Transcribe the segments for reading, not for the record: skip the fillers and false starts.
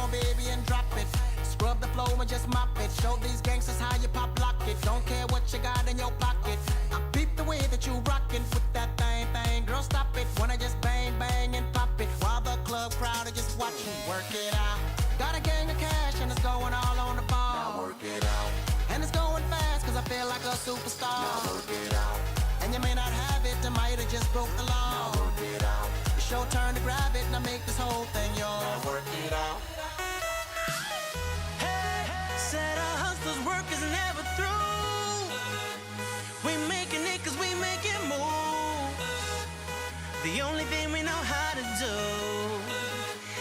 down, baby, and drop it. Scrub the flow and just mop it. Show these gangsters how you pop lock it. Don't care what you got in your pocket. I peep the way that you rockin' with that thing. Girl, stop it. Wanna just bang, bang, and pop it. While the club crowd are just watching. Work it out. Got a gang of cash and it's going all on the ball. Now work it out. And it's going fast cause I feel like a superstar. Now work it out. And you may not have it, I might have just broke the law. Now work it out. It's your turn to grab it and I make this whole thing yours. Now work it out. Hey, said our hustlers' work is never through. We making it cause we make it move. The only thing we know how to do.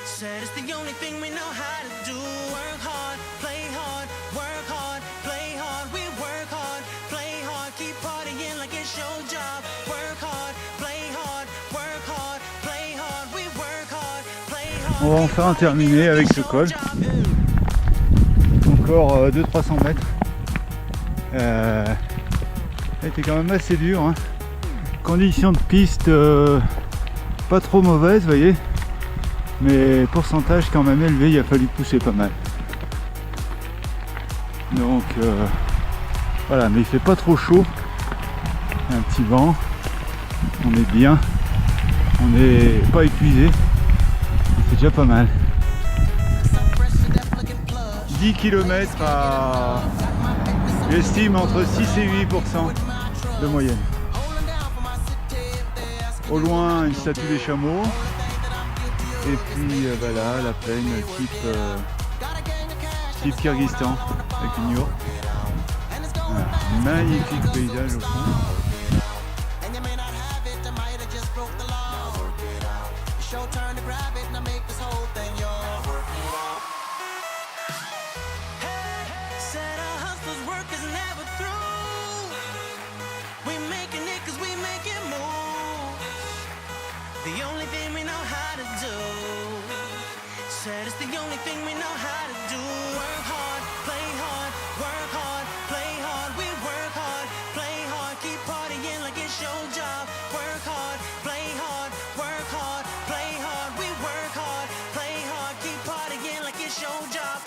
Said it's the only thing we know how to do. Work hard, play hard, work hard, play hard. We work hard, play hard, keep partying like it's your job. Work hard, play hard, work hard, play hard. We work hard, play hard. On va enfin terminer avec ce col. Encore 200-300 mètres. C'était quand même assez dur, hein. Conditions de piste pas trop mauvaises, vous voyez. Mais pourcentage quand même élevé, il a fallu pousser pas mal. Donc voilà, mais il fait pas trop chaud. Un petit vent, on est bien, on n'est pas épuisé, c'est déjà pas mal. 10 km à, j'estime, entre 6 et 8% de moyenne. Au loin, une statue des chameaux. Et puis voilà, la plaine type Kyrgyzstan avec une yourte. Voilà, magnifique paysage au fond. The only thing we know how to do. Said it's the only thing we know how to do. Work hard, play hard, work hard, play hard. We work hard, play hard, keep partying like it's your job. Work hard, play hard, work hard, play hard. We work hard, play hard, keep partying like it's your job.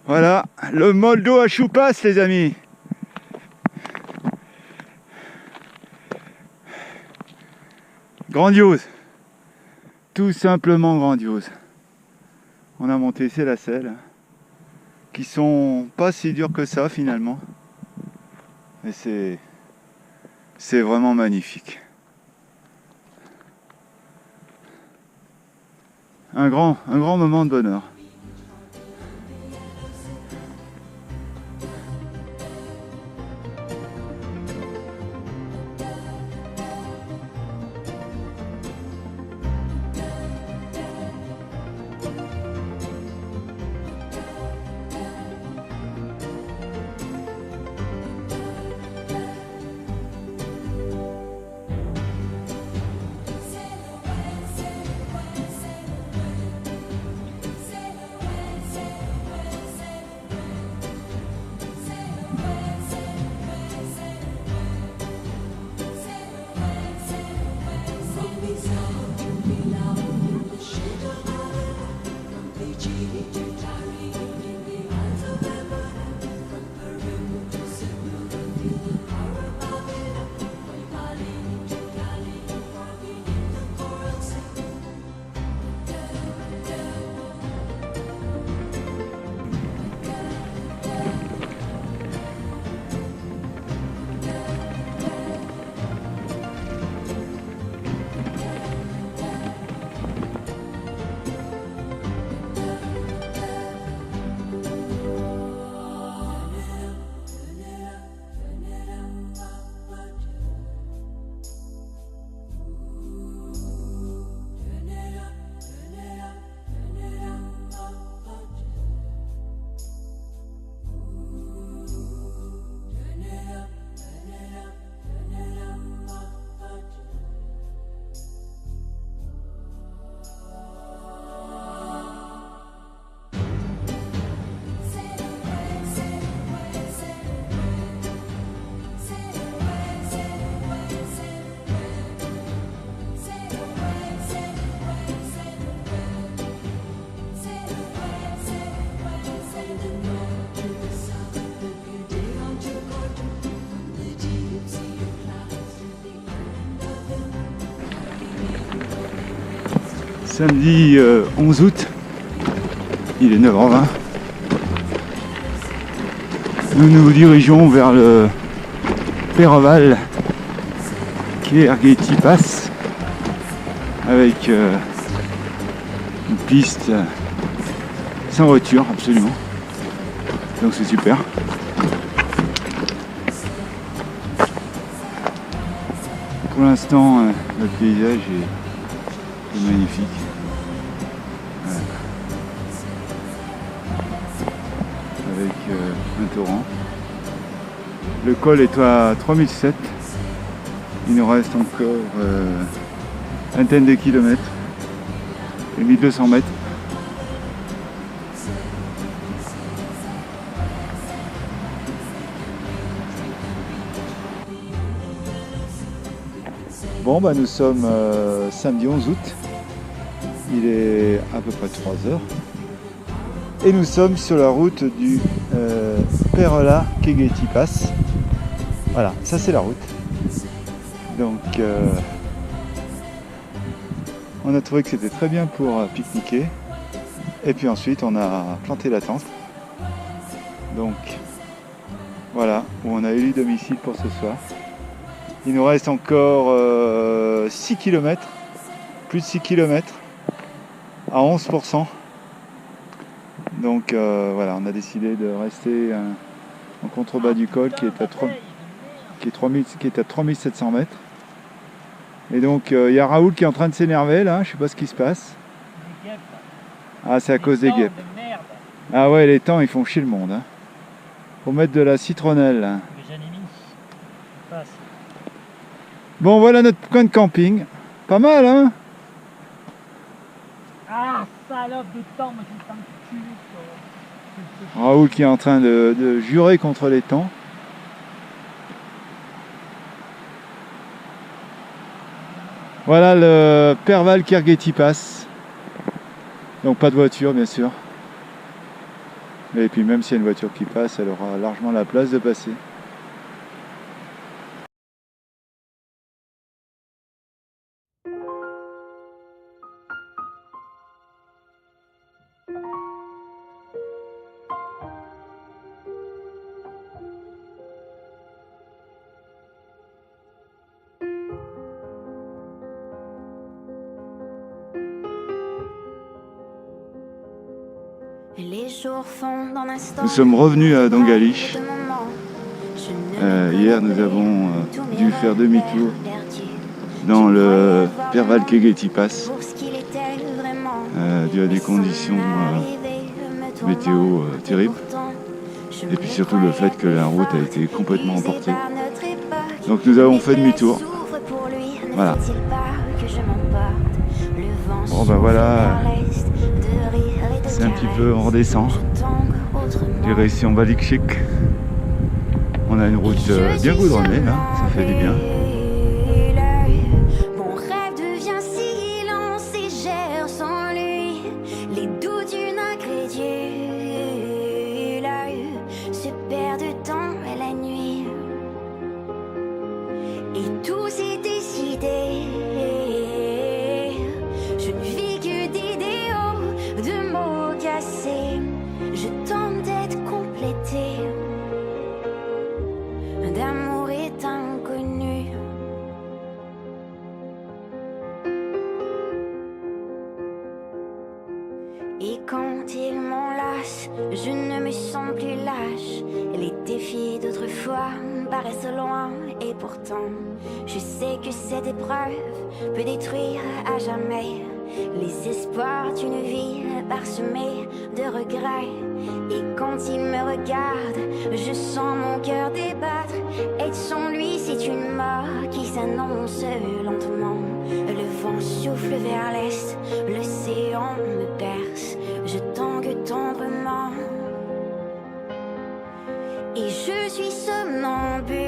Voilà, le moldo à choupas les amis. Grandiose. Tout simplement grandiose. On a monté ces lacelles qui sont pas si dures que ça finalement. Et c'est vraiment magnifique. Un grand moment de bonheur. Samedi 11 août, il est 9h20. Nous nous dirigeons vers le Peroval Kérgeti Pass avec une piste sans voiture absolument. Donc c'est super. Pour l'instant, le paysage est magnifique. Voilà. Avec un torrent. Le col est à 3007. Il nous reste encore une vingtaine de kilomètres et 1200 mètres. Bon, bah, nous sommes samedi 11 août, il est à peu près 3h et nous sommes sur la route du Peroval Kérgeti Pass. Voilà, ça c'est la route. Donc on a trouvé que c'était très bien pour pique-niquer et puis ensuite on a planté la tente. Donc voilà, où on a élu domicile pour ce soir. Il nous reste encore 6 km, plus de 6 km à 11%. Donc voilà, on a décidé de rester en contrebas du col qui est à 3700 mètres. Et donc il y a Raoul qui est en train de s'énerver là, je sais pas ce qui se passe. Ah, c'est à cause des guêpes. Ah ouais, les temps ils font chier le monde. Hein. Faut mettre de la citronnelle. Là. Bon, voilà notre coin de camping. Pas mal, hein? Ah, salope de temps, moi je me cul. Raoul qui est en train de jurer contre les temps. Voilà le Peroval Kérgeti Pass. Donc pas de voiture, bien sûr. Et puis même s'il y a une voiture qui passe, elle aura largement la place de passer. Nous sommes revenus à Dongalich. Hier, nous avons dû faire demi-tour dans le Peroval Kérgeti Pass dû à des conditions météo terribles. Et puis surtout le fait que la route a été complètement emportée. Donc nous avons fait demi-tour. Voilà. Bon ben voilà. C'est un petit peu, on redescend. Direction Balikchik. On a une route bien goudronnée là, ça fait du bien. Mon rêve devient silence et gère sans lui les doutes d'une incrédule se perd de temps à la nuit et tout s'est décidé. Je ne vis que d'idéaux, de mots cassés. Je tente d'être complété d'amour est inconnu. Et quand il m'enlace, je ne me sens plus lâche. Les défis d'autrefois paraissent loin et pourtant je sais que cette épreuve peut détruire à jamais les espoirs d'une vie parsemée de regrets. Et quand il me regarde, je sens mon cœur débattre. Être sans lui, c'est une mort qui s'annonce lentement. Le vent souffle vers l'est, l'océan me perce. Je tangue tendrement et je suis somnambule.